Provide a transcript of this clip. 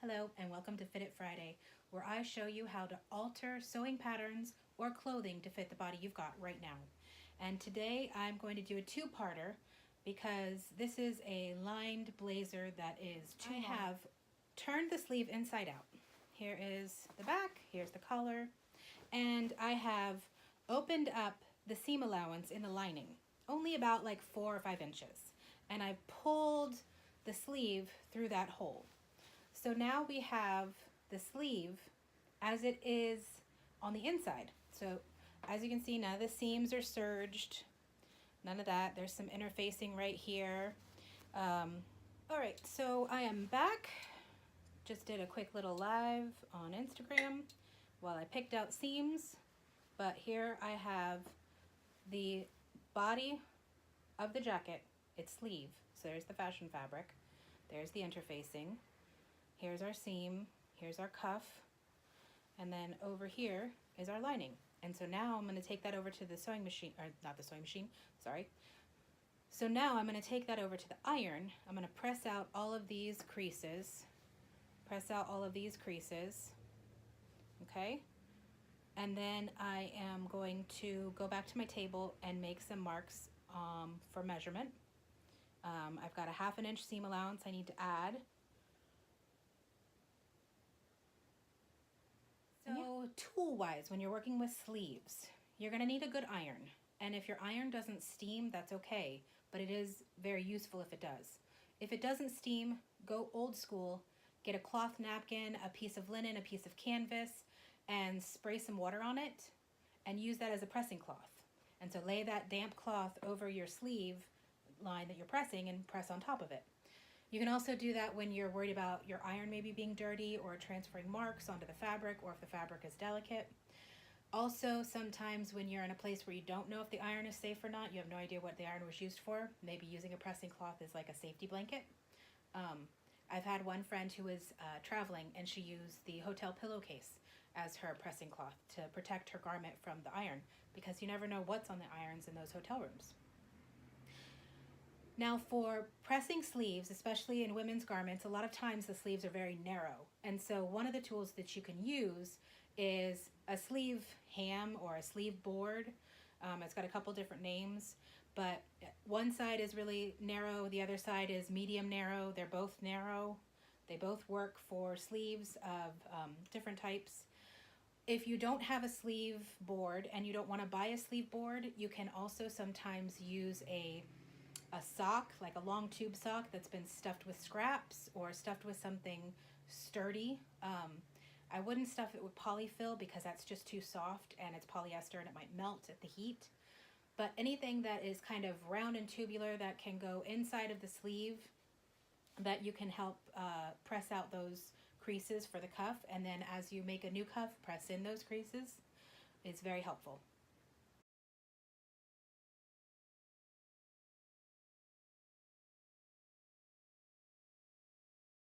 Hello and welcome to Fit It Friday, where I show you how to alter sewing patterns or clothing to fit the body you've got right now. And today I'm going to do a two-parter because this is a lined blazer that is too long. I have turned the sleeve inside out. Here is the back, here's the collar, and I have opened up the seam allowance in the lining, only about like 4 or 5 inches. And I pulled the sleeve through that hole. So now we have the sleeve as it is on the inside. So as you can see, none of the seams are serged, none of that. There's some interfacing right here. All right, so I am back. Just did a quick little live on Instagram while I picked out seams. But here I have the body of the jacket, its sleeve. So there's the fashion fabric. There's the interfacing. Here's our seam, here's our cuff, and then over here is our lining. And so now I'm going to take that over to the sewing machine, or not the sewing machine, sorry. So now I'm going to take that over to the iron. I'm going to press out all of these creases, okay? And then I am going to go back to my table and make some marks for measurement. I've got a 1/2 inch seam allowance I need to add. So tool-wise, when you're working with sleeves, you're going to need a good iron. And if your iron doesn't steam, that's okay, but it is very useful if it does. If it doesn't steam, go old school, get a cloth napkin, a piece of linen, a piece of canvas, and spray some water on it, and use that as a pressing cloth. And so lay that damp cloth over your sleeve line that you're pressing and press on top of it. You can also do that when you're worried about your iron maybe being dirty or transferring marks onto the fabric, or if the fabric is delicate. Also, sometimes when you're in a place where you don't know if the iron is safe or not, you have no idea what the iron was used for, maybe using a pressing cloth is like a safety blanket. I've had one friend who was traveling and she used the hotel pillowcase as her pressing cloth to protect her garment from the iron, because you never know what's on the irons in those hotel rooms. Now for pressing sleeves, especially in women's garments, a lot of times the sleeves are very narrow. And so one of the tools that you can use is a sleeve ham or a sleeve board. It's got a couple different names, but one side is really narrow, the other side is medium narrow. They're both narrow. They both work for sleeves of different types. If you don't have a sleeve board and you don't want to buy a sleeve board, you can also sometimes use a sock, like a long tube sock that's been stuffed with scraps or stuffed with something sturdy. I wouldn't stuff it with polyfill because that's just too soft and it's polyester and it might melt at the heat. But anything that is kind of round and tubular that can go inside of the sleeve, that you can help press out those creases for the cuff, and then as you make a new cuff, press in those creases, is very helpful.